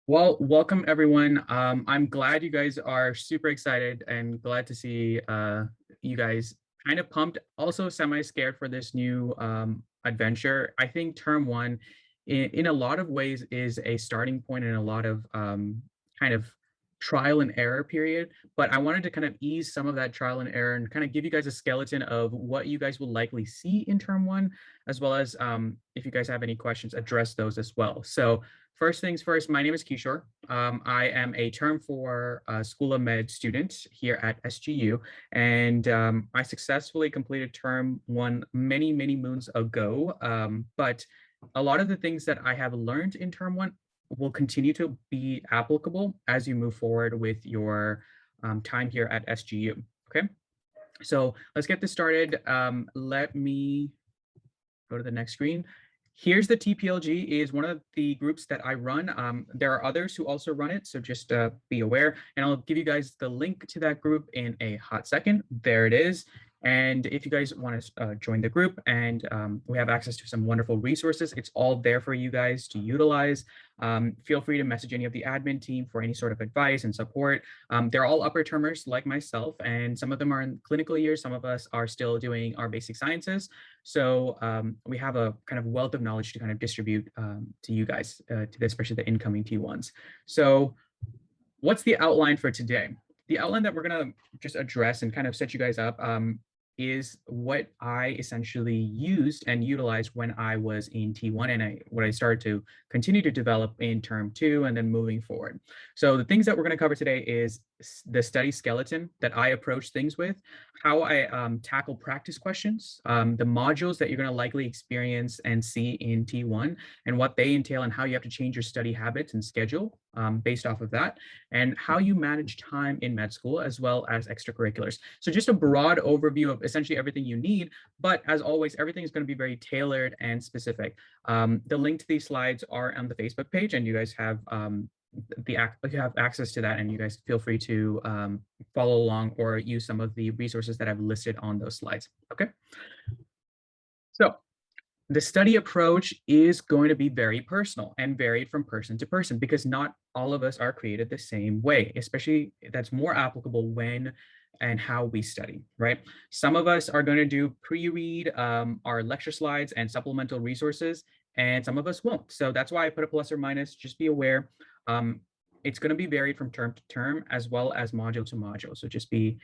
Well, welcome everyone. I'm glad you guys are super excited and glad to see you guys kind of pumped, also semi-scared for this new adventure. I think term one, in a lot of ways, is a starting point and a lot of kind of trial and error period. But I wanted to kind of ease some of that trial and error and kind of give you guys a skeleton of what you guys will likely see in term one, as well as if you guys have any questions, address those as well. So first things first, my name is Kishore. I am a term four School of Med student here at SGU, and I successfully completed term one many, many moons ago. But a lot of the things that I have learned in term one will continue to be applicable as you move forward with your time here at SGU. Okay, so let's get this started. Let me go to the next screen. Here's the TPLG is one of the groups that I run. There are others who also run it, so just be aware. And I'll give you guys the link to that group in a hot second. There it is. And if you guys want to join the group and we have access to some wonderful resources, it's all there for you guys to utilize. Feel free to message any of the admin team for any sort of advice and support. They're all upper termers like myself, and some of them are in clinical years. Some of us are still doing our basic sciences. So we have a kind of wealth of knowledge to kind of distribute to you guys, to especially the incoming T1s. So what's the outline for today? The outline that we're going to just address and kind of set you guys up is what I essentially used and utilized when I was in T1 and what I started to continue to develop in term two and then moving forward. So the things that we're going to cover today is the study skeleton that I approach things with, how I tackle practice questions, the modules that you're going to likely experience and see in T1 and what they entail and how you have to change your study habits and schedule based off of that, and how you manage time in med school as well as extracurriculars. So just a broad overview of essentially everything you need, but as always, everything is going to be very tailored and specific. The link to these slides are on the Facebook page, and you guys have you have access to that, and you guys feel free to follow along or use some of the resources that I've listed on those slides. Okay. So the study approach is going to be very personal and varied from person to person because not all of us are created the same way, especially that's more applicable when and how we study, right? Some of us are going to do pre-read our lecture slides and supplemental resources, and some of us won't. So that's why I put a plus or minus, just be aware. Um, it's going to be varied from term to term as well as module to module. So just be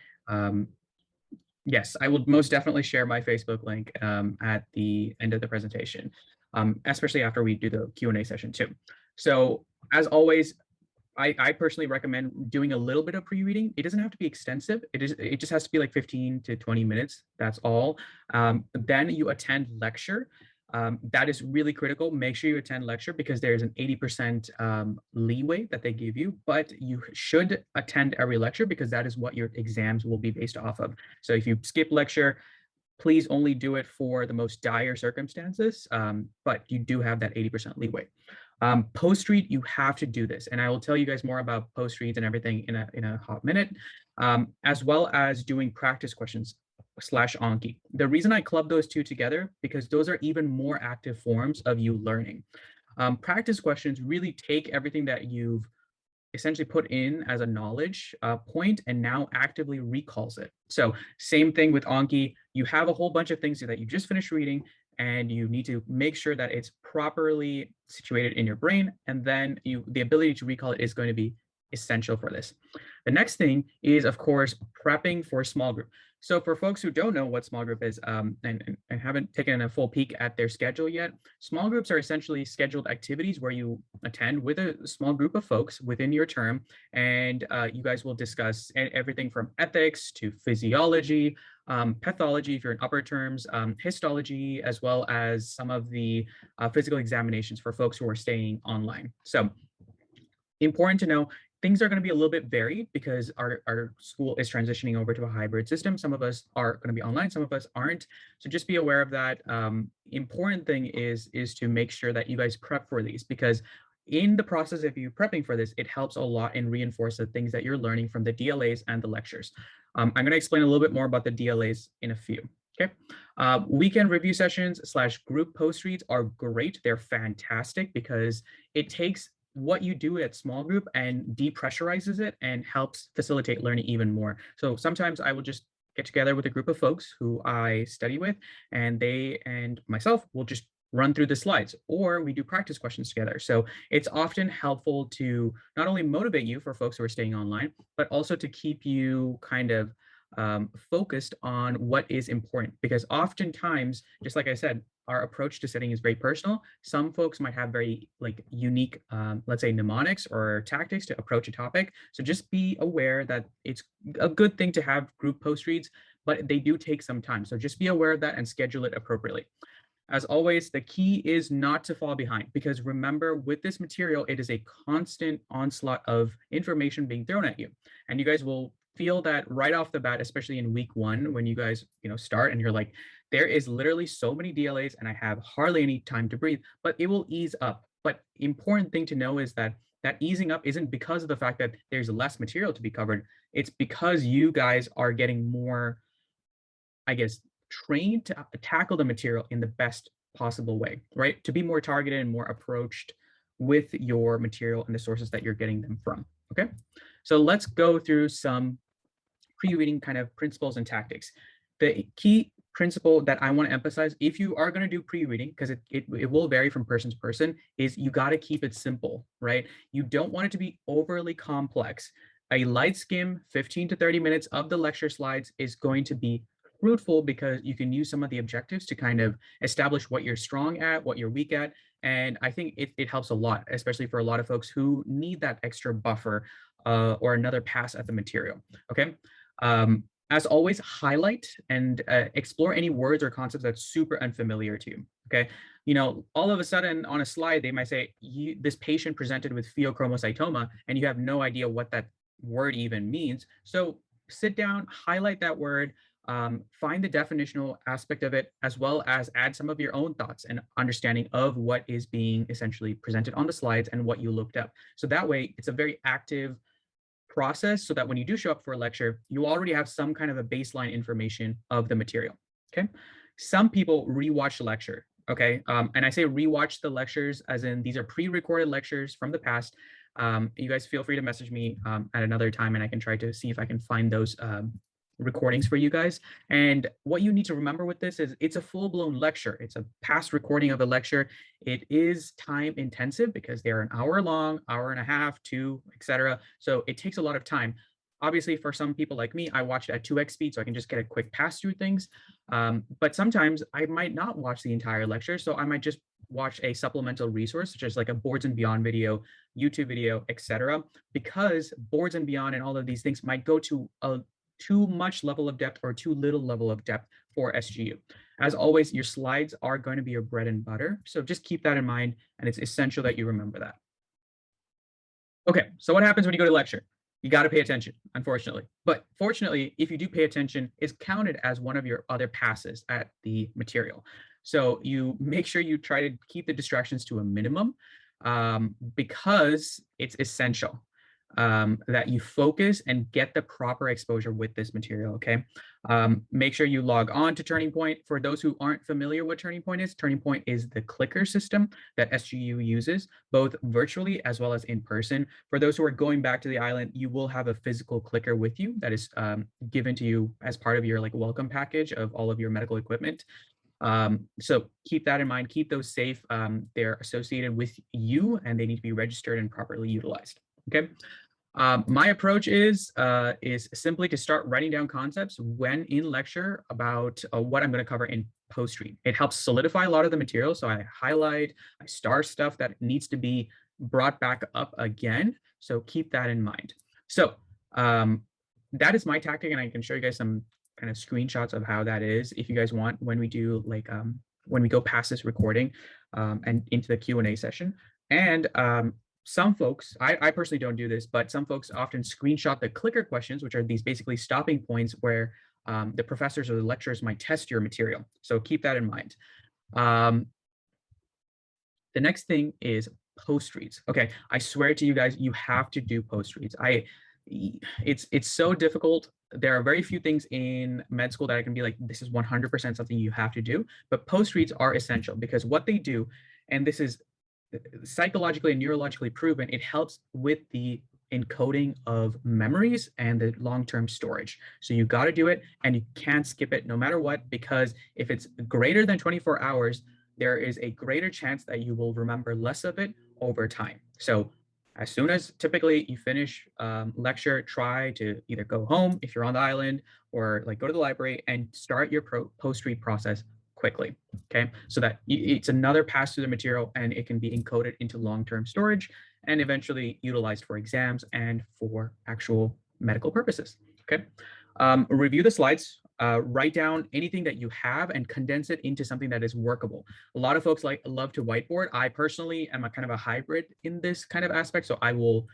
yes, I will most definitely share my Facebook link at the end of the presentation, especially after we do the Q&A session too. So as always, I personally recommend doing a little bit of pre-reading. It doesn't have to be extensive. It just has to be like 15 to 20 minutes. That's all. Then you attend lecture. That is really critical. Make sure you attend lecture because there's an 80% leeway that they give you, but you should attend every lecture because that is what your exams will be based off of. So if you skip lecture, please only do it for the most dire circumstances, but you do have that 80% leeway. Post-read, you have to do this, and I will tell you guys more about post-reads and everything in a hot minute, as well as doing practice questions slash Anki. The reason I club those two together, because those are even more active forms of you learning. Practice questions really take everything that you've essentially put in as a knowledge point and now actively recalls it. So same thing with Anki. You have a whole bunch of things that you just finished reading and you need to make sure that it's properly situated in your brain. And then the ability to recall it is going to be essential for this. The next thing is, of course, prepping for small group. So for folks who don't know what small group is and haven't taken a full peek at their schedule yet, small groups are essentially scheduled activities where you attend with a small group of folks within your term, and you guys will discuss everything from ethics to physiology, pathology if you're in upper terms, histology, as well as some of the physical examinations for folks who are staying online. So important to know, things are going to be a little bit varied because our school is transitioning over to a hybrid system. Some of us are going to be online, some of us aren't. So just be aware of that. Important thing is to make sure that you guys prep for these, because in the process of you prepping for this, it helps a lot and reinforce the things that you're learning from the DLAs and the lectures. I'm going to explain a little bit more about the DLAs in a few. Okay. Weekend review sessions slash group post reads are great. They're fantastic because it takes what you do at small group and depressurizes it and helps facilitate learning even more. So sometimes I will just get together with a group of folks who I study with, and they and myself will just run through the slides, or we do practice questions together. So it's often helpful to not only motivate you for folks who are staying online, but also to keep you kind of focused on what is important. Because oftentimes, just like I said, our approach to studying is very personal. Some folks might have very like unique, let's say mnemonics or tactics to approach a topic. So just be aware that it's a good thing to have group post reads, but they do take some time. So just be aware of that and schedule it appropriately. As always, the key is not to fall behind, because remember, with this material, it is a constant onslaught of information being thrown at you. And you guys will feel that right off the bat, especially in week one, when you guys, start and you're like, there is literally so many DLAs and I have hardly any time to breathe, but it will ease up. But important thing to know is that that easing up isn't because of the fact that there's less material to be covered. It's because you guys are getting more, I guess, trained to tackle the material in the best possible way, right? To be more targeted and more approached with your material and the sources that you're getting them from. Okay. So let's go through some pre-reading kind of principles and tactics. The key principle that I want to emphasize, if you are going to do pre-reading, because it will vary from person to person, is you got to keep it simple, right? You don't want it to be overly complex. A light skim, 15 to 30 minutes of the lecture slides is going to be fruitful, because you can use some of the objectives to kind of establish what you're strong at, what you're weak at. And I think it helps a lot, especially for a lot of folks who need that extra buffer or another pass at the material. Okay. As always, highlight and explore any words or concepts that's super unfamiliar to you. Okay. All of a sudden on a slide, they might say, this patient presented with pheochromocytoma, and you have no idea what that word even means. So sit down, highlight that word, find the definitional aspect of it, as well as add some of your own thoughts and understanding of what is being essentially presented on the slides and what you looked up. So that way, it's a very active process, so that when you do show up for a lecture, you already have some kind of a baseline information of the material. Okay. Some people rewatch the lecture. Okay. And I say rewatch the lectures as in these are pre-recorded lectures from the past. You guys feel free to message me at another time, and I can try to see if I can find those recordings for you guys. And what you need to remember with this is it's a full-blown lecture. It's a past recording of a lecture. It is time intensive because they're an hour long, hour and a half, two, etc. So it takes a lot of time. Obviously, for some people like me, I watch it at 2x speed, so I can just get a quick pass through things. But sometimes I might not watch the entire lecture, so I might just watch a supplemental resource, such as like a Boards and Beyond video, YouTube video, etc. Because Boards and Beyond and all of these things might go to a too much level of depth or too little level of depth for SGU. As always, your slides are going to be your bread and butter. So just keep that in mind, and it's essential that you remember that. Okay, so what happens when you go to lecture? You got to pay attention, unfortunately. But fortunately, if you do pay attention, it's counted as one of your other passes at the material. So you make sure you try to keep the distractions to a minimum, because it's essential that you focus and get the proper exposure with this material, okay? Make sure you log on to Turning Point. For those who aren't familiar what Turning Point is the clicker system that SGU uses, both virtually as well as in person. For those who are going back to the island, you will have a physical clicker with you that is given to you as part of your like welcome package of all of your medical equipment. So keep that in mind, keep those safe. They're associated with you and they need to be registered and properly utilized. Okay. My approach is simply to start writing down concepts when in lecture about what I'm going to cover in post-read. It helps solidify a lot of the material. So I highlight, I star stuff that needs to be brought back up again. So keep that in mind. So that is my tactic, and I can show you guys some kind of screenshots of how that is if you guys want when we do like when we go past this recording and into the Q&A session. And some folks, I personally don't do this, but some folks often screenshot the clicker questions, which are these basically stopping points where the professors or the lecturers might test your material. So keep that in mind. The next thing is post reads. Okay, I swear to you guys, you have to do post reads. It's so difficult. There are very few things in med school that I can be like, this is 100% something you have to do, but post reads are essential because what they do, and this is psychologically and neurologically proven, it helps with the encoding of memories and the long-term storage. So you got to do it and you can't skip it no matter what, because if it's greater than 24 hours, there is a greater chance that you will remember less of it over time. So as soon as typically you finish lecture, try to either go home if you're on the island, or like go to the library and start your post-read process quickly. Okay, so that it's another pass through the material and it can be encoded into long-term storage and eventually utilized for exams and for actual medical purposes. Okay, review the slides, write down anything that you have and condense it into something that is workable. A lot of folks love to whiteboard. I personally am a kind of a hybrid in this kind of aspect, so I will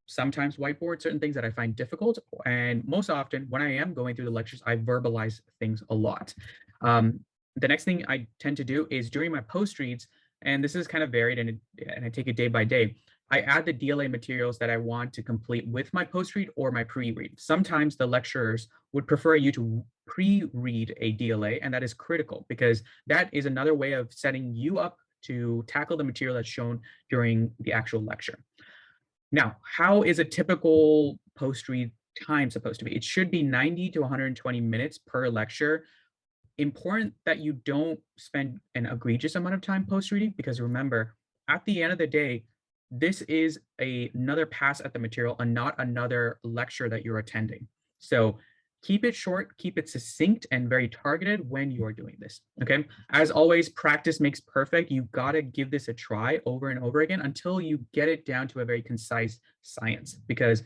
sometimes whiteboard certain things that I find difficult. And most often when I am going through the lectures, I verbalize things a lot. The next thing I tend to do is during my post reads, and this is kind of varied and I take it day by day, I add the DLA materials that I want to complete with my post read or my pre-read. Sometimes the lecturers would prefer you to pre-read a DLA, and that is critical because that is another way of setting you up to tackle the material that's shown during the actual lecture. Now, how is a typical post-read time supposed to be? It should be 90 to 120 minutes per lecture. Important that you don't spend an egregious amount of time post-reading, because remember, at the end of the day, this is another pass at the material and not another lecture that you're attending. So keep it short, keep it succinct and very targeted when you're doing this, okay? As always, practice makes perfect. You gotta give this a try over and over again until you get it down to a very concise science, because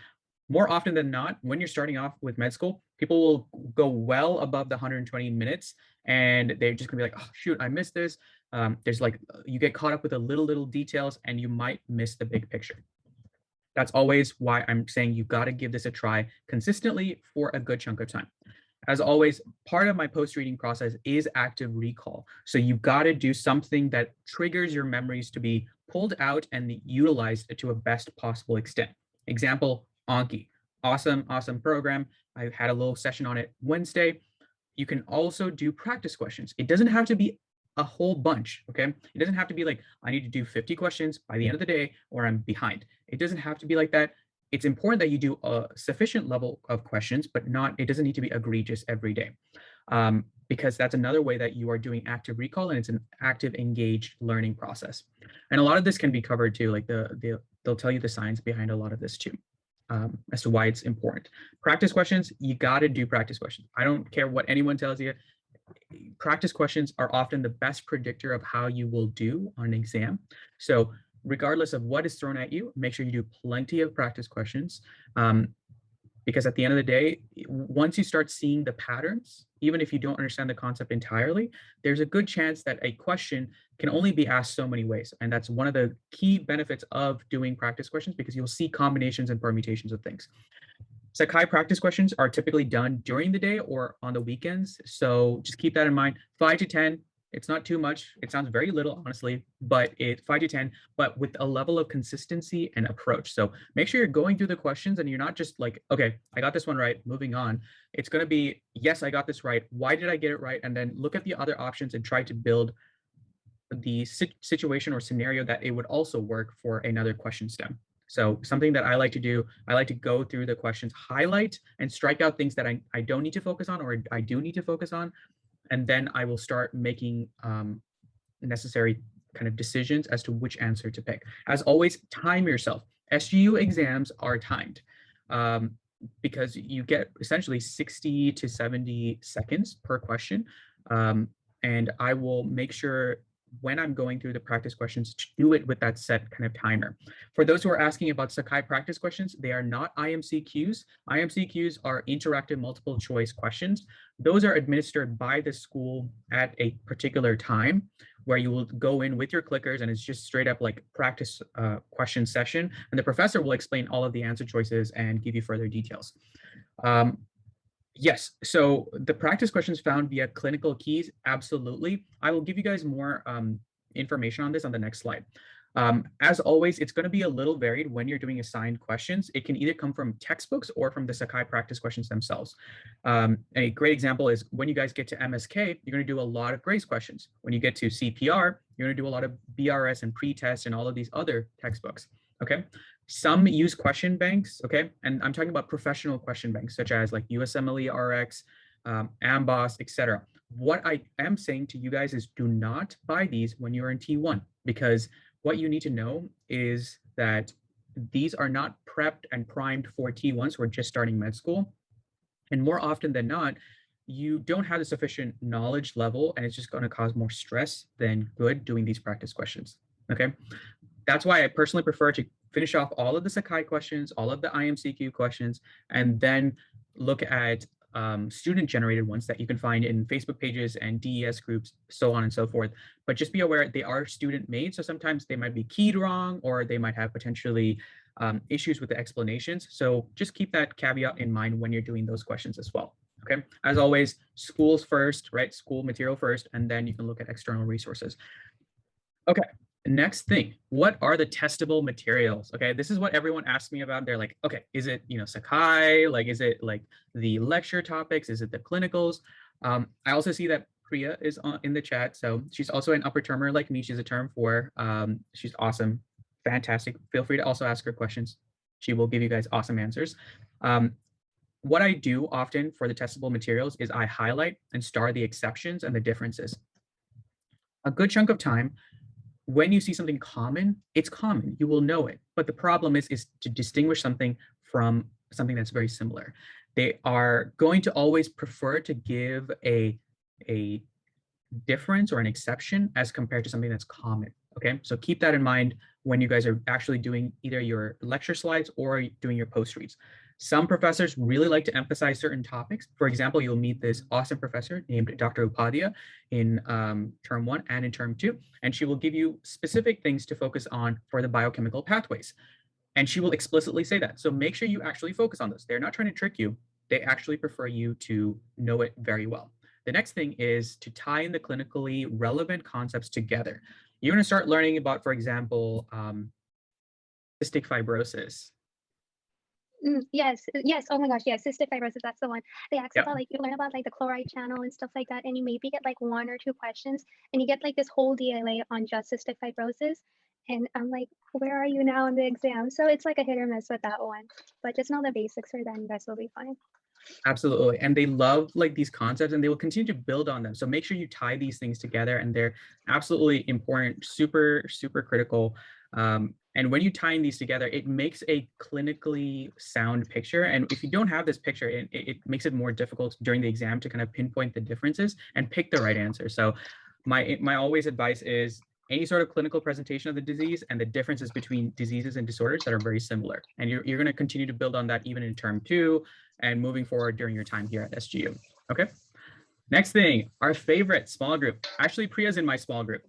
more often than not, when you're starting off with med school, people will go well above the 120 minutes and they're just gonna be like, oh, shoot, I missed this. There's like, you get caught up with the little details and you might miss the big picture. That's always why I'm saying you got to give this a try consistently for a good chunk of time. As always, part of my post-reading process is active recall. So you got to do something that triggers your memories to be pulled out and utilized to a best possible extent. Example, Anki. Awesome, awesome program. I had a little session on it Wednesday. You can also do practice questions. It doesn't have to be a whole bunch, okay? It doesn't have to be like, I need to do 50 questions by the end of the day or I'm behind. It doesn't have to be like that. It's important that you do a sufficient level of questions, but it doesn't need to be egregious every day. Because that's another way that you are doing active recall and it's an active engaged learning process. And a lot of this can be covered too, like they'll tell you the science behind a lot of this too. As to why it's important. Practice questions, you got to do practice questions. I don't care what anyone tells you. Practice questions are often the best predictor of how you will do on an exam. So regardless of what is thrown at you, make sure you do plenty of practice questions. Because at the end of the day, once you start seeing the patterns, even if you don't understand the concept entirely, there's a good chance that a question can only be asked so many ways. And that's one of the key benefits of doing practice questions, because you'll see combinations and permutations of things. Sakai practice questions are typically done during the day or on the weekends. So just keep that in mind. 5 to 10, it's not too much. It sounds very little, honestly, but 5 to 10, but with a level of consistency and approach. So make sure you're going through the questions and you're not just like, okay, I got this one right, moving on. It's going to be, yes, I got this right. Why did I get it right? And then look at the other options and try to build the situation or scenario that it would also work for another question stem. So something that I like to do, I like to go through the questions, highlight and strike out things that I don't need to focus on or I do need to focus on. And then I will start making necessary kind of decisions as to which answer to pick. As always, time yourself. SGU exams are timed because you get essentially 60 to 70 seconds per question. And I will make sure when I'm going through the practice questions to do it with that set kind of timer. For those who are asking about Sakai practice questions, they are not IMCQs. IMCQs are interactive multiple choice questions. Those are administered by the school at a particular time where you will go in with your clickers and it's just straight up like practice question session. And the professor will explain all of the answer choices and give you further details. Yes, so the practice questions found via clinical keys, absolutely. I will give you guys more information on this on the next slide. As always, it's going to be a little varied when you're doing assigned questions. It can either come from textbooks or from the Sakai practice questions themselves. A great example is when you guys get to MSK, you're going to do a lot of GRACE questions. When you get to CPR, you're going to do a lot of BRS and pre-test and all of these other textbooks. Okay. Some use question banks. Okay. And I'm talking about professional question banks, such as like USMLE RX, AMBOSS, etc. What I am saying to you guys is do not buy these when you're in T1, because what you need to know is that these are not prepped and primed for T1s who are just starting med school. And more often than not, you don't have the sufficient knowledge level, and it's just going to cause more stress than good doing these practice questions. Okay. That's why I personally prefer to finish off all of the Sakai questions, all of the IMCQ questions, and then look at student-generated ones that you can find in Facebook pages and DES groups, so on and so forth. But just be aware they are student-made, so sometimes they might be keyed wrong, or they might have potentially issues with the explanations. So just keep that caveat in mind when you're doing those questions as well. Okay. As always, schools first, right? School material first, and then you can look at external resources. Okay. Next thing, what are the testable materials? Okay, this is what everyone asks me about. They're like, okay, is it, Sakai? Like, is it like the lecture topics? Is it the clinicals? I also see that Priya is in the chat. So she's also an upper termer like me. She's a term 4. She's awesome, fantastic. Feel free to also ask her questions. She will give you guys awesome answers. What I do often for the testable materials is I highlight and star the exceptions and the differences. A good chunk of time, when you see something common, it's common. You will know it. But the problem is to distinguish something from something that's very similar. They are going to always prefer to give a difference or an exception as compared to something that's common. Okay, so keep that in mind when you guys are actually doing either your lecture slides or doing your post reads. Some professors really like to emphasize certain topics. For example, you'll meet this awesome professor named Dr. Upadhyaya in term 1 and in term 2, and she will give you specific things to focus on for the biochemical pathways. And she will explicitly say that. So make sure you actually focus on those. They're not trying to trick you. They actually prefer you to know it very well. The next thing is to tie in the clinically relevant concepts together. You're going to start learning about, for example, cystic fibrosis. Yes. Oh my gosh. Yes. Cystic fibrosis. That's the one. They ask about like, you learn about like the chloride channel and stuff like that. And you maybe get like 1 or 2 questions and you get like this whole DLA on just cystic fibrosis. And I'm like, where are you now in the exam? So it's like a hit or miss with that one. But just know the basics for that and you guys will be fine. Absolutely. And they love like these concepts and they will continue to build on them. So make sure you tie these things together, and they're absolutely important, super, super critical. And when you tie these together, it makes a clinically sound picture. And if you don't have this picture, it makes it more difficult during the exam to kind of pinpoint the differences and pick the right answer. So my always advice is any sort of clinical presentation of the disease and the differences between diseases and disorders that are very similar. And you're going to continue to build on that even in term 2 and moving forward during your time here at SGU. Okay. Next thing, our favorite small group. Actually, Priya's in my small group.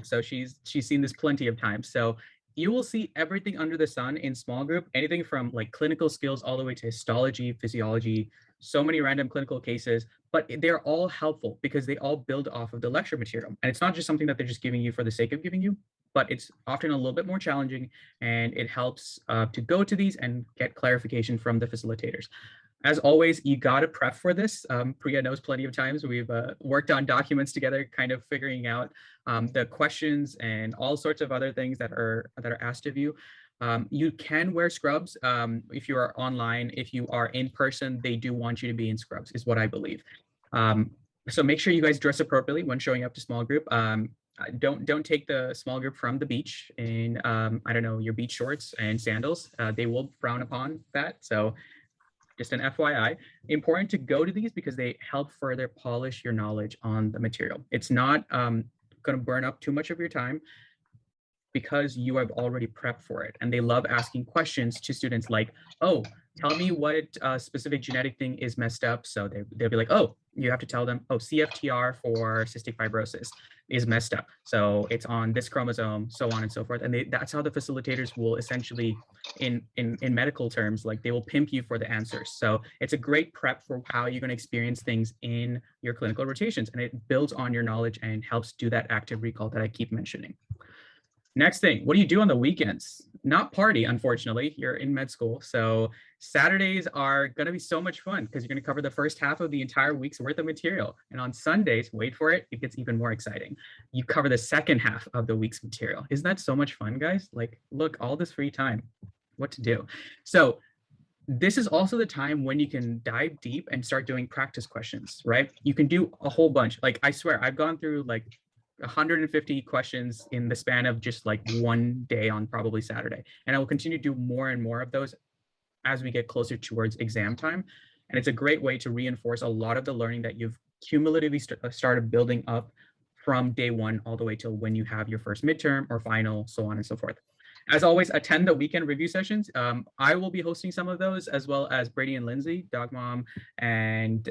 So she's seen this plenty of times. So you will see everything under the sun in small group, anything from like clinical skills all the way to histology, physiology, so many random clinical cases, but they're all helpful because they all build off of the lecture material. And it's not just something that they're just giving you for the sake of giving you, but it's often a little bit more challenging, and it helps to go to these and get clarification from the facilitators. As always, you got to prep for this. Priya knows plenty of times we've worked on documents together, kind of figuring out the questions and all sorts of other things that are asked of you. You can wear scrubs if you are online. If you are in person, they do want you to be in scrubs, is what I believe. So make sure you guys dress appropriately when showing up to small group. Don't take the small group from the beach in I don't know, your beach shorts and sandals. They will frown upon that. So just an FYI, important to go to these because they help further polish your knowledge on the material. It's not going to burn up too much of your time because you have already prepped for it. And they love asking questions to students like, oh, tell me what specific genetic thing is messed up. So they'll be like, oh, you have to tell them, oh, CFTR for cystic fibrosis is messed up. So it's on this chromosome, so on and so forth. And that's how the facilitators will essentially, in medical terms, like they will pimp you for the answers. So it's a great prep for how you're going to experience things in your clinical rotations. And it builds on your knowledge and helps do that active recall that I keep mentioning. Next thing, what do you do on the weekends? Not party, unfortunately. You're in med school. So Saturdays are going to be so much fun because you're going to cover the first half of the entire week's worth of material. And on Sundays, wait for it, it gets even more exciting. You cover the second half of the week's material. Isn't that so much fun, guys? Like, look, all this free time, what to do. So this is also the time when you can dive deep and start doing practice questions, right? You can do a whole bunch. Like, I swear, I've gone through like 150 questions in the span of just like one day on probably Saturday. And I will continue to do more and more of those as we get closer towards exam time. And it's a great way to reinforce a lot of the learning that you've cumulatively started building up from day one all the way till when you have your first midterm or final, so on and so forth. As always, attend the weekend review sessions. I will be hosting some of those, as well as Brady and Lindsay, Dog Mom, and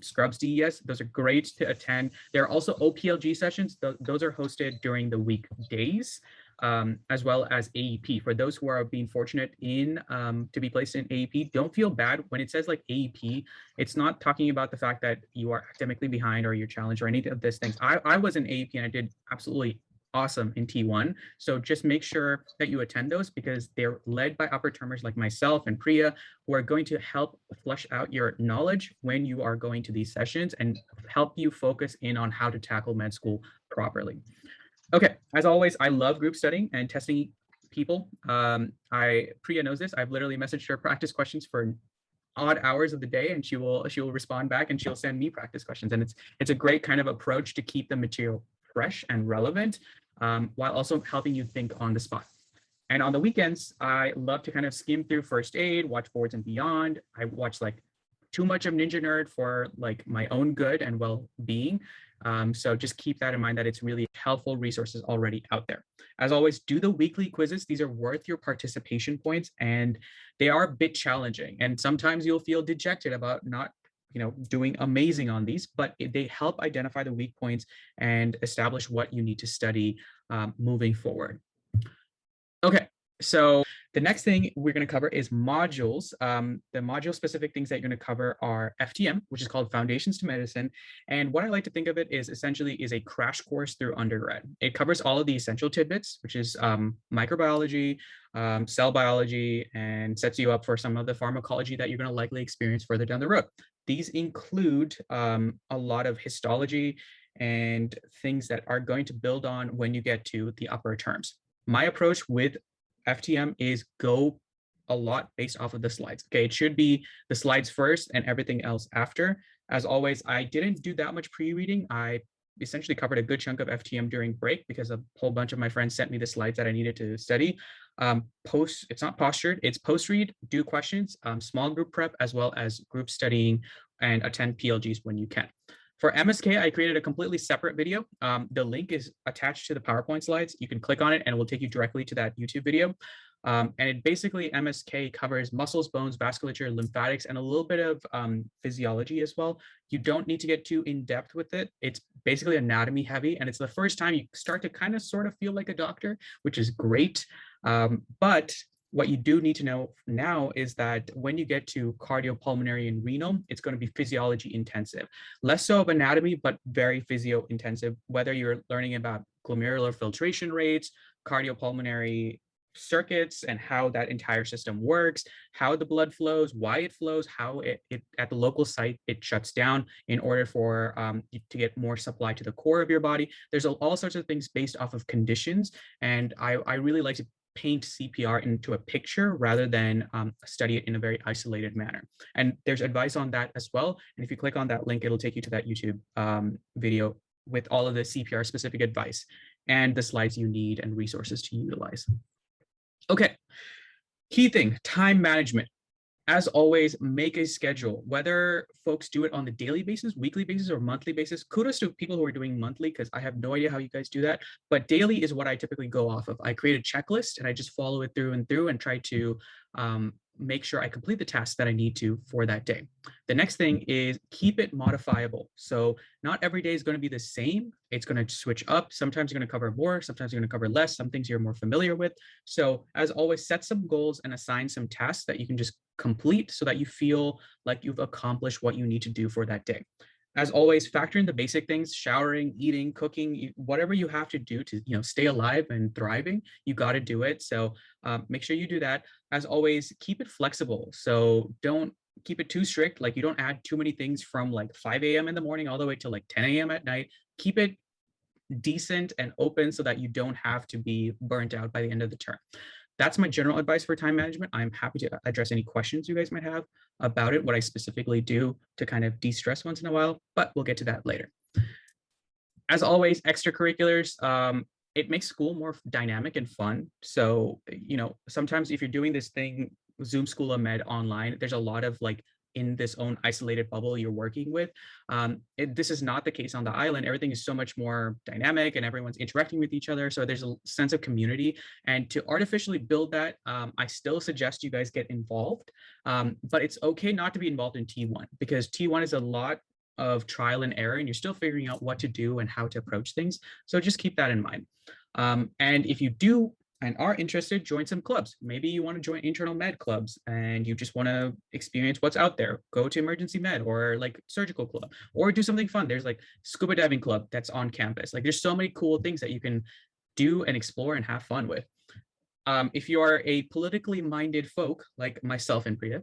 Scrubs DES. Those are great to attend. There are also OPLG sessions. Those are hosted during the weekdays, as well as AEP. For those who are being fortunate in to be placed in AEP, don't feel bad when it says like AEP. It's not talking about the fact that you are academically behind or you're challenged or any of these things. I was in AEP and I did absolutely awesome in T1. So just make sure that you attend those because they're led by upper termers like myself and Priya, who are going to help flesh out your knowledge when you are going to these sessions and help you focus in on how to tackle med school properly. Okay, as always, I love group studying and testing people. Priya knows this. I've literally messaged her practice questions for odd hours of the day, and she will respond back and she'll send me practice questions. And it's a great kind of approach to keep the material fresh and relevant, while also helping you think on the spot. And on the weekends, I love to kind of skim through first aid, watch Boards and Beyond. I watch like too much of Ninja Nerd for like my own good and well-being. So just keep that in mind that it's really helpful resources already out there. As always, do the weekly quizzes. These are worth your participation points and they are a bit challenging. And sometimes you'll feel dejected about not doing amazing on these, but they help identify the weak points and establish what you need to study moving forward. Okay, so the next thing we're going to cover is modules. The module specific things that you're going to cover are FTM, which is called Foundations to Medicine. And what I like to think of it is essentially is a crash course through undergrad. It covers all of the essential tidbits, which is microbiology, cell biology, and sets you up for some of the pharmacology that you're going to likely experience further down the road. These include a lot of histology and things that are going to build on when you get to the upper terms. My approach with FTM is go a lot based off of the slides. Okay, it should be the slides first and everything else after. As always, I didn't do that much pre-reading. I essentially covered a good chunk of FTM during break because a whole bunch of my friends sent me the slides that I needed to study. It's not postured, it's post-read, do questions, small group prep, as well as group studying and attend PLGs when you can. For MSK, I created a completely separate video. The link is attached to the PowerPoint slides. You can click on it and it will take you directly to that YouTube video. And it basically, MSK covers muscles, bones, vasculature, lymphatics, and a little bit of physiology as well. You don't need to get too in depth with it. It's basically anatomy heavy. And it's the first time you start to kind of sort of feel like a doctor, which is great. But what you do need to know now is that when you get to cardiopulmonary and renal, it's going to be physiology intensive. Less so of anatomy, but very physio intensive, whether you're learning about glomerular filtration rates, cardiopulmonary circuits and how that entire system works, how the blood flows, why it flows, how it at the local site, it shuts down in order for to get more supply to the core of your body. There's all sorts of things based off of conditions. And I really like to paint CPR into a picture rather than study it in a very isolated manner. And there's advice on that as well. And if you click on that link, it'll take you to that YouTube video with all of the CPR specific advice and the slides you need and resources to utilize. Okay, key thing, time management. As always, make a schedule, whether folks do it on the daily basis, weekly basis, or monthly basis. Kudos to people who are doing monthly, because I have no idea how you guys do that. But daily is what I typically go off of. I create a checklist and I just follow it through and through and try to make sure I complete the tasks that I need to for that day. The next thing is keep it modifiable. So not every day is going to be the same. It's going to switch up. Sometimes you're going to cover more, sometimes you're going to cover less, some things you're more familiar with. So as always, set some goals and assign some tasks that you can just complete so that you feel like you've accomplished what you need to do for that day. As always, factor in the basic things: showering, eating, cooking, whatever you have to do to stay alive and thriving. You got to do it. So make sure you do that. As always, keep it flexible. So don't keep it too strict. Like, you don't add too many things from like 5 a.m. in the morning all the way to like 10 a.m. at night. Keep it decent and open so that you don't have to be burnt out by the end of the term. That's my general advice for time management. I'm happy to address any questions you guys might have about it, what I specifically do to kind of de-stress once in a while, but we'll get to that later. As always, extracurriculars, it makes school more dynamic and fun. So, sometimes if you're doing this thing, Zoom School of Med online, there's a lot of like in this own isolated bubble you're working with. This is not the case on the island. Everything is so much more dynamic and everyone's interacting with each other. So there's a sense of community. And to artificially build that, I still suggest you guys get involved. But it's okay not to be involved in T1, because T1 is a lot of trial and error, and you're still figuring out what to do and how to approach things. So just keep that in mind. And if you do and are interested, join some clubs. Maybe you want to join internal med clubs and you just want to experience what's out there. Go to emergency med or like surgical club, or do something fun. There's like scuba diving club that's on campus. Like, there's so many cool things that you can do and explore and have fun with. If you are a politically minded folk like myself and Priya,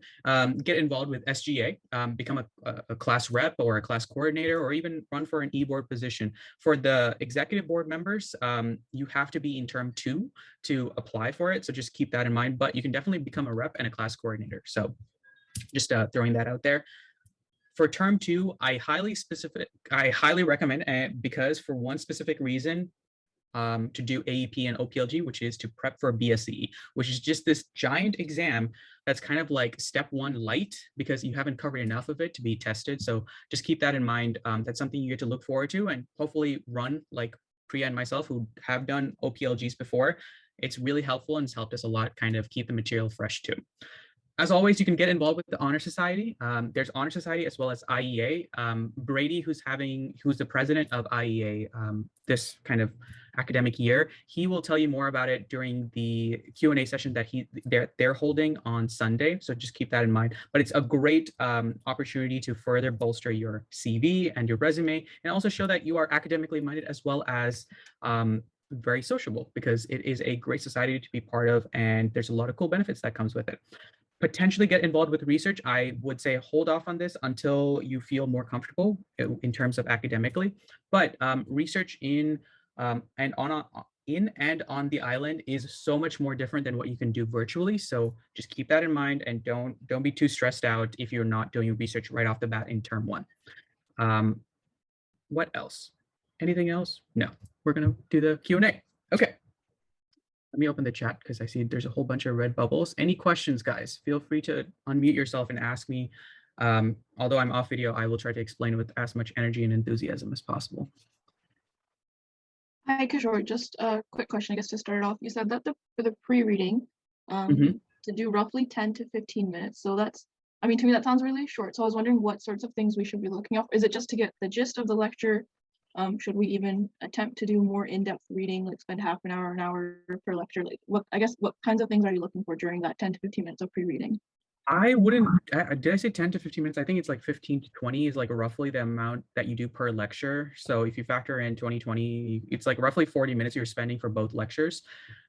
get involved with SGA, become a class rep or a class coordinator, or even run for an e-board position. For the executive board members, you have to be in term 2 to apply for it. So just keep that in mind, but you can definitely become a rep and a class coordinator. So just throwing that out there. For term 2, I highly recommend, because for one specific reason, to do AEP and OPLG, which is to prep for BSCE, which is just this giant exam that's kind of like step 1 light, because you haven't covered enough of it to be tested. So just keep that in mind. That's something you get to look forward to, and hopefully run like Priya and myself, who have done OPLGs before. It's really helpful and it's helped us a lot kind of keep the material fresh too. As always, you can get involved with the Honor Society. There's Honor Society as well as IEA. Brady, who's the president of IEA this kind of academic year, he will tell you more about it during the Q&A session that they're holding on Sunday. So just keep that in mind. But it's a great opportunity to further bolster your CV and your resume, and also show that you are academically minded as well as very sociable, because it is a great society to be part of, and there's a lot of cool benefits that comes with it. Potentially get involved with research. I would say hold off on this until you feel more comfortable in terms of academically, but research in and on the island is so much more different than what you can do virtually. So just keep that in mind, and don't be too stressed out if you're not doing research right off the bat in term 1. What else? Anything else? No, we're gonna do the Q&A. Okay. Let me open the chat because I see there's a whole bunch of red bubbles. Any questions, guys? Feel free to unmute yourself and ask me. Although I'm off video, I will try to explain it with as much energy and enthusiasm as possible. Hi, Kishore. Just a quick question, I guess, to start off. You said that for the pre-reading, to do roughly 10 to 15 minutes. So that's, I mean, to me, that sounds really short. So I was wondering what sorts of things we should be looking out for. Is it just to get the gist of the lecture? Should we even attempt to do more in-depth reading, like spend half an hour per lecture? Like, what kinds of things are you looking for during that 10 to 15 minutes of pre-reading? I wouldn't, did I say 10 to 15 minutes? I think it's like 15 to 20 is like roughly the amount that you do per lecture. So if you factor in 20, it's like roughly 40 minutes you're spending for both lectures.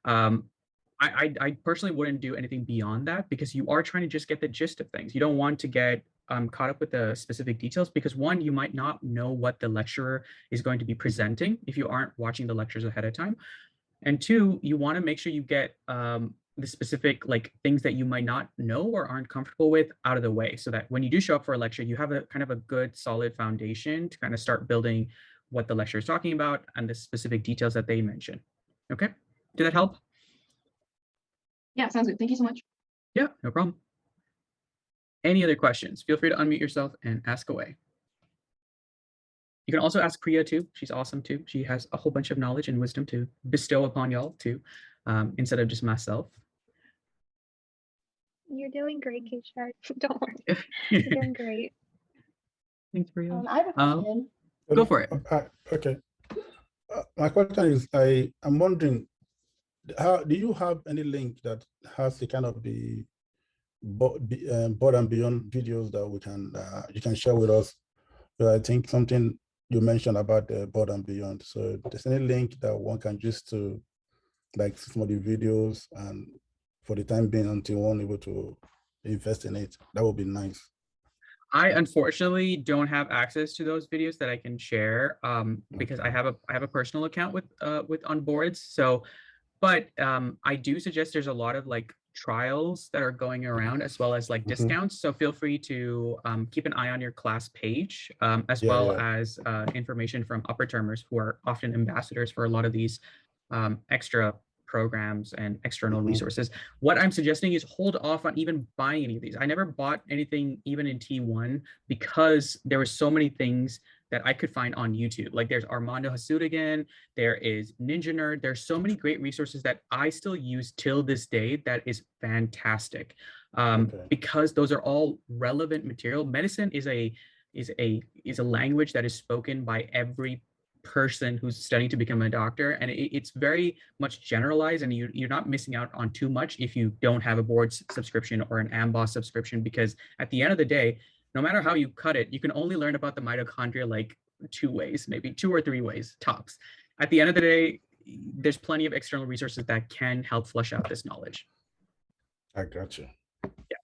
I personally wouldn't do anything beyond that, because you are trying to just get the gist of things. You don't want to get caught up with the specific details, because one, you might not know what the lecturer is going to be presenting if you aren't watching the lectures ahead of time. And two, you want to make sure you get the specific like things that you might not know or aren't comfortable with out of the way, so that when you do show up for a lecture, you have a kind of a good solid foundation to kind of start building what the lecturer is talking about and the specific details that they mention. Okay, did that help? Yeah, sounds good. Thank you so much. Yeah, no problem. Any other questions? Feel free to unmute yourself and ask away. You can also ask Priya too. She's awesome too. She has a whole bunch of knowledge and wisdom to bestow upon y'all too, instead of just myself. You're doing great, Kishore. Don't worry. You're doing great. Thanks, Priya. I have a question. Go for it. Okay. My question is, I'm wondering, do you have any link that has the kind of the board and beyond videos that we can you can share with us But I think something you mentioned about the board and beyond. So there's any link that one can use to like some of the videos, and for the time being until one able to invest in it, that would be nice. I unfortunately don't have access to those videos that I can share because I have a personal account with on boards. So, but I do suggest there's a lot of like trials that are going around as well as like discounts. So feel free to keep an eye on your class page as well as information from upper termers who are often ambassadors for a lot of these extra programs and external resources. What I'm suggesting is hold off on even buying any of these. I never bought anything even in T1 because there were so many things that I could find on YouTube. Like there's Armando Hasudigan, there is Ninja Nerd. There's so many great resources that I still use till this day that is fantastic because those are all relevant material. Medicine is a language that is spoken by every person who's studying to become a doctor, and it's very much generalized, and you're not missing out on too much if you don't have a board subscription or an AMBOSS subscription, because at the end of the day, no matter how you cut it, you can only learn about the mitochondria like 2 ways, maybe 2 or 3 ways tops. At the end of the day, there's plenty of external resources that can help flush out this knowledge. I got you. Yeah.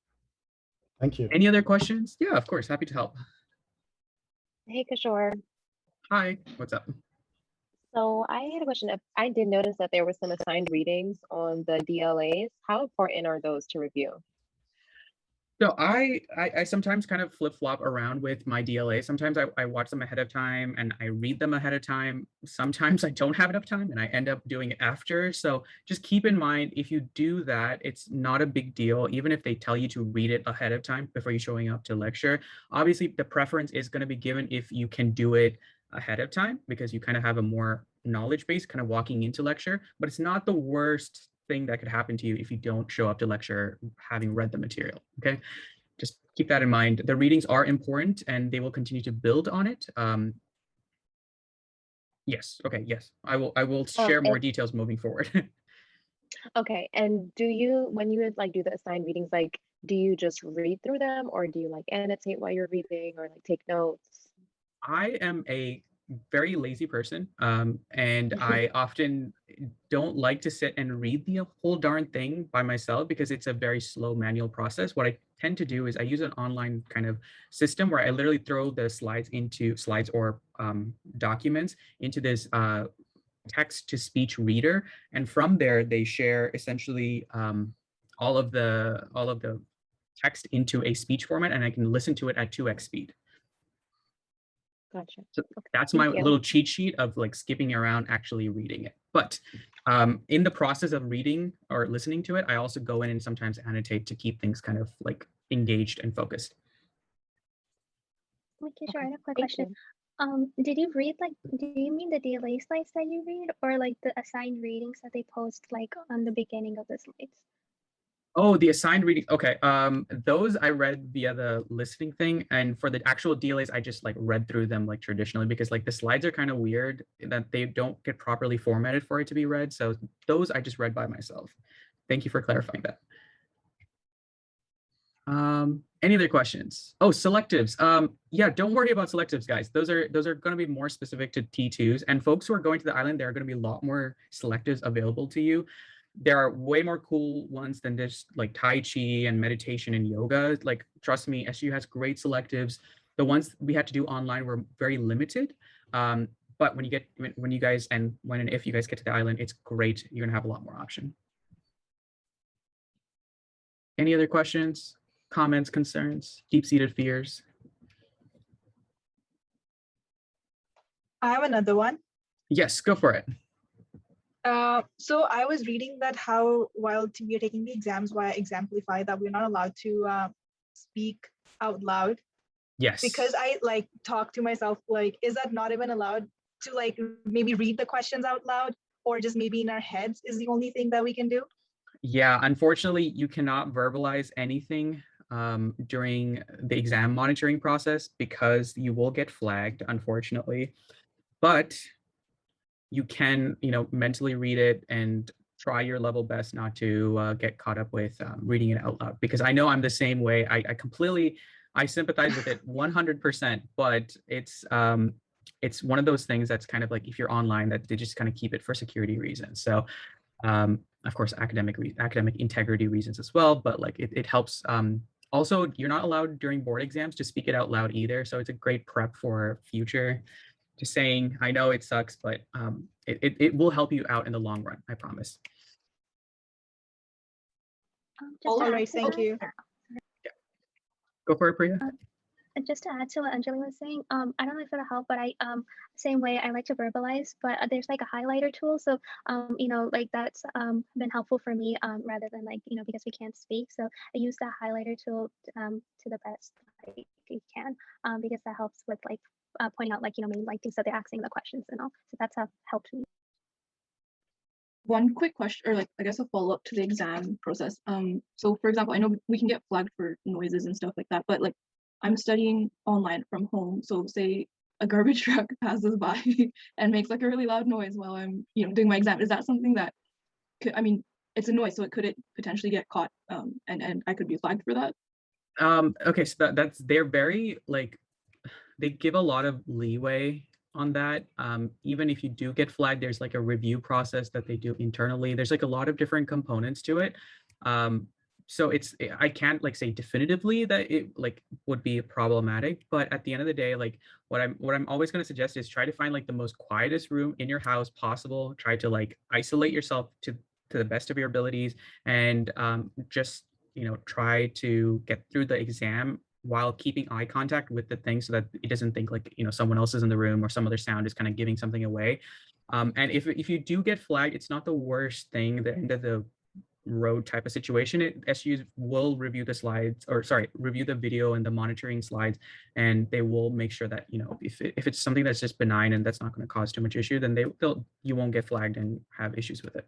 Thank you. Any other questions? Yeah, of course, happy to help. Hey, Kishore. Hi, what's up? So I had a question. I did notice that there were some assigned readings on the DLAs. How important are those to review? So I sometimes kind of flip-flop around with my DLA. Sometimes I watch them ahead of time and I read them ahead of time. Sometimes I don't have enough time and I end up doing it after. So just keep in mind, if you do that, it's not a big deal, even if they tell you to read it ahead of time before you showing up to lecture. Obviously, the preference is going to be given if you can do it ahead of time because you kind of have a more knowledge base kind of walking into lecture, but it's not the worst thing that could happen to you if you don't show up to lecture having read the material. Okay, just keep that in mind. The readings are important and they will continue to build on it. Yes, okay, yes, I will share more details moving forward. Okay, and do you, when you like do the assigned readings, like do you just read through them or do you like annotate while you're reading or like take notes? I am a very lazy person, and I often don't like to sit and read the whole darn thing by myself because it's a very slow manual process. What I tend to do is I use an online kind of system where I literally throw the slides or documents into this text-to-speech reader, and from there they share essentially all of the text into a speech format, and I can listen to it at 2x speed. Gotcha. So that's my little cheat sheet of like skipping around actually reading it. But in the process of reading or listening to it, I also go in and sometimes annotate to keep things kind of like engaged and focused. Kishore, I have a quick question. Did you read do you mean the DLA slides that you read or like the assigned readings that they post like on the beginning of the slides? Oh, the assigned reading. Okay. Those I read via the listening thing. And for the actual DLAs, I just like read through them like traditionally because like the slides are kind of weird that they don't get properly formatted for it to be read. So those I just read by myself. Thank you for clarifying that. Any other questions? Oh, selectives. Yeah, don't worry about selectives, guys. Those are going to be more specific to T2s, and folks who are going to the island, there are going to be a lot more selectives available to you. There are way more cool ones than just like Tai Chi and meditation and yoga. Like, trust me, SU has great selectives. The ones we had to do online were very limited. But when you guys and if you guys get to the island, it's great. You're gonna have a lot more option. Any other questions, comments, concerns, deep-seated fears? I have another one. Yes, go for it. So I was reading that how while we are taking the exams via Exemplify, that we're not allowed to speak out loud. Yes. Because I like talk to myself, like, is that not even allowed to like maybe read the questions out loud, or just maybe in our heads is the only thing that we can do? Yeah, unfortunately, you cannot verbalize anything during the exam monitoring process because you will get flagged, unfortunately. But you can, mentally read it and try your level best not to get caught up with reading it out loud. Because I know I'm the same way. I completely I sympathize with it 100%, but it's one of those things that's kind of like if you're online that they just kind of keep it for security reasons. So of course, academic integrity reasons as well, but like it helps. Also, you're not allowed during board exams to speak it out loud either. So it's a great prep for future. Just saying, I know it sucks, but it will help you out in the long run, I promise. Just to All add right, to thank that, you. Go for it, Priya. just to add to what Anjali was saying, I don't know if it'll help, but I same way I like to verbalize, but there's like a highlighter tool, so you know, like that's been helpful for me rather than like, you know, because we can't speak, so I use that highlighter tool to the best like you can, because that helps with like pointing out like, you know, maybe like things that they're asking the questions and all, so that's helped me. One quick question, or like I guess a follow-up to the exam process. So for example, I know we can get flagged for noises and stuff like that, but like I'm studying online from home. So say a garbage truck passes by and makes like a really loud noise while I'm, you know, doing my exam. Is that something that could, I mean, it's a noise, so it potentially get caught, and I could be flagged for that? Okay, so that's they're very like they give a lot of leeway on that. Even if you do get flagged, there's like a review process that they do internally. There's like a lot of different components to it. So I can't like say definitively that it like would be problematic, but at the end of the day, like what I'm always going to suggest is try to find like the most quietest room in your house possible. Try to like isolate yourself to the best of your abilities, and just, you know, try to get through the exam while keeping eye contact with the thing so that it doesn't think like, you know, someone else is in the room or some other sound is kind of giving something away. And if you do get flagged, it's not the worst thing, the end of the road type of situation. SUs will review the slides, or sorry, review the video and the monitoring slides, and they will make sure that, you know, if it's something that's just benign and that's not going to cause too much issue, then you won't get flagged and have issues with it.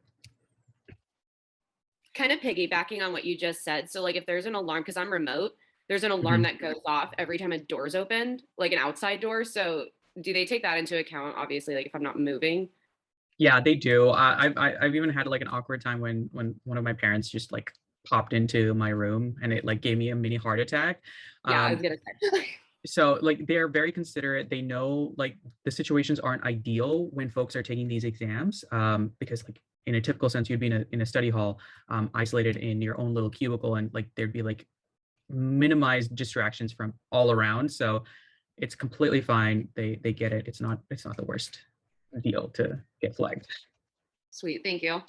Kind of piggybacking on what you just said. So like if there's an alarm, because I'm remote, there's an alarm that goes off every time a door's opened, like an outside door. So do they take that into account? Obviously, like if I'm not moving. Yeah, they do. I've even had like an awkward time when one of my parents just like popped into my room and it like gave me a mini heart attack. Yeah, I was gonna say. So like they're very considerate. They know like the situations aren't ideal when folks are taking these exams, because like in a typical sense, you'd be in a study hall, isolated in your own little cubicle, and like there'd be like minimized distractions from all around. So it's completely fine. They get it. It's not the worst deal to get flagged. Sweet, thank you.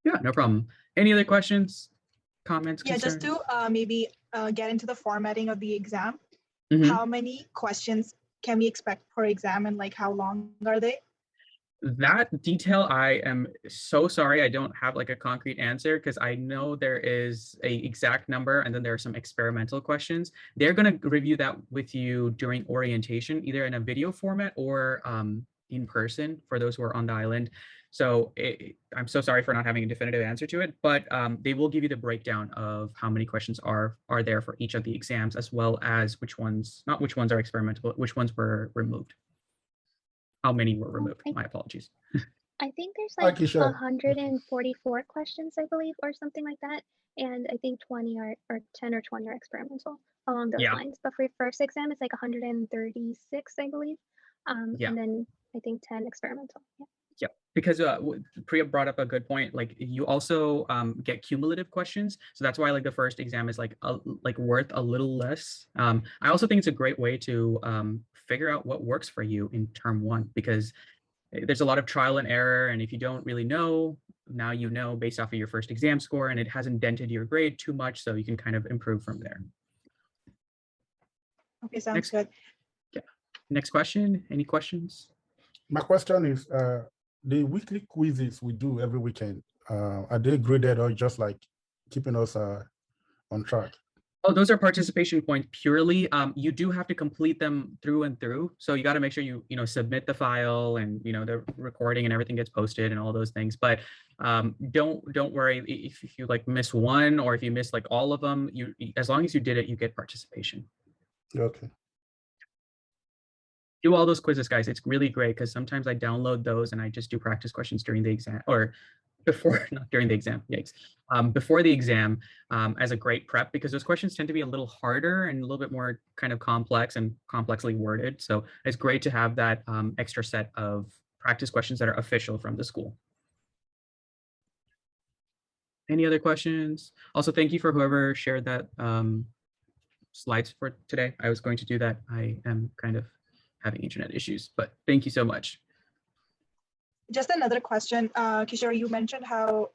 Yeah, no problem. Any other questions, comments, Yeah, concerns? just to maybe get into the formatting of the exam. How many questions can we expect per exam, and like how long are they? That detail, I am so sorry. I don't have like a concrete answer, because I know there is a exact number and then there are some experimental questions. They're going to review that with you during orientation, either in a video format or in person for those who are on the island. So I'm so sorry for not having a definitive answer to it, but they will give you the breakdown of how many questions are there for each of the exams, as well as not which ones are experimental, but which ones were removed. How many were removed? My apologies. I think there's Hi, like Kishore. 144 questions, I believe, or something like that. And I think 20 or 10 or 20 are experimental along those lines. But for first exam, it's like 136, I believe. And then I think 10 experimental. Yeah, because Priya brought up a good point. Like you also get cumulative questions, so that's why like the first exam is like worth a little less. I also think it's a great way to figure out what works for you in term one, because there's a lot of trial and error, and if you don't really know, now you know based off of your first exam score, and it hasn't dented your grade too much, so you can kind of improve from there. Okay, sounds good. Yeah. Next question. Any questions? My question is, the weekly quizzes we do every weekend, are they graded or just like keeping us on track? Oh, those are participation points purely. You do have to complete them through and through. So you got to make sure you submit the file, and the recording and everything gets posted and all those things. But don't worry if you like miss one, or if you miss like all of them. As long as you did it, you get participation. Okay. Do all those quizzes, guys. It's really great, because sometimes I download those and I just do practice questions during the exam, or before, not during the exam, yikes, before the exam as a great prep, because those questions tend to be a little harder and a little bit more kind of complex and complexly worded. So it's great to have that extra set of practice questions that are official from the school. Any other questions? Also, thank you for whoever shared that slides for today. I was going to do that. I am kind of having internet issues, but thank you so much. Just another question, Kishore, you mentioned how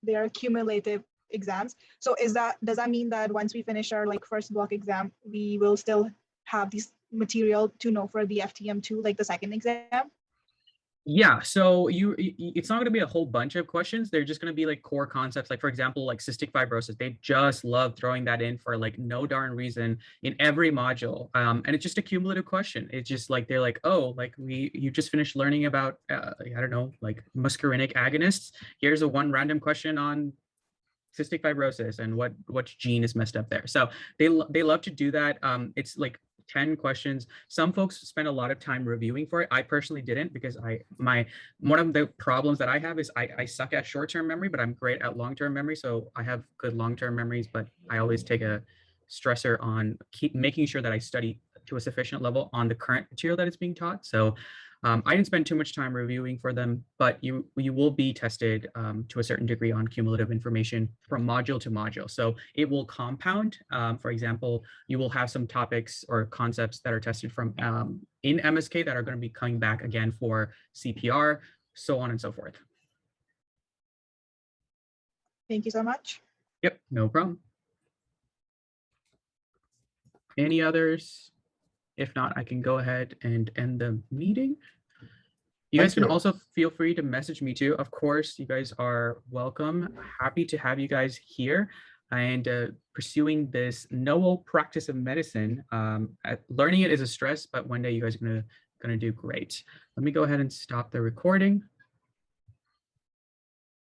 they are cumulative exams. So does that mean that once we finish our first block exam, we will still have this material to know for the FTM2, like the second exam? Yeah, so it's not going to be a whole bunch of questions. They're just going to be like core concepts. Like, for example, like cystic fibrosis. They just love throwing that in for like no darn reason in every module. And it's just a cumulative question. It's just like, they're like, oh, like you just finished learning about, I don't know, like muscarinic agonists. Here's a one random question on cystic fibrosis and what gene is messed up there. So they love to do that. It's like 10 questions. Some folks spend a lot of time reviewing for it. I personally didn't, because one of the problems that I have is I suck at short-term memory, but I'm great at long-term memory. So I have good long-term memories, but I always take a stressor on keep making sure that I study to a sufficient level on the current material that is being taught. So I didn't spend too much time reviewing for them, but you will be tested to a certain degree on cumulative information from module to module. So it will compound. For example, you will have some topics or concepts that are tested from in MSK that are going to be coming back again for CPR, so on and so forth. Thank you so much. Yep, no problem. Any others? If not, I can go ahead and end the meeting. You guys can also feel free to message me too. Of course, you guys are welcome. Happy to have you guys here and pursuing this novel practice of medicine. Learning it is a stress, but one day you guys are gonna do great. Let me go ahead and stop the recording.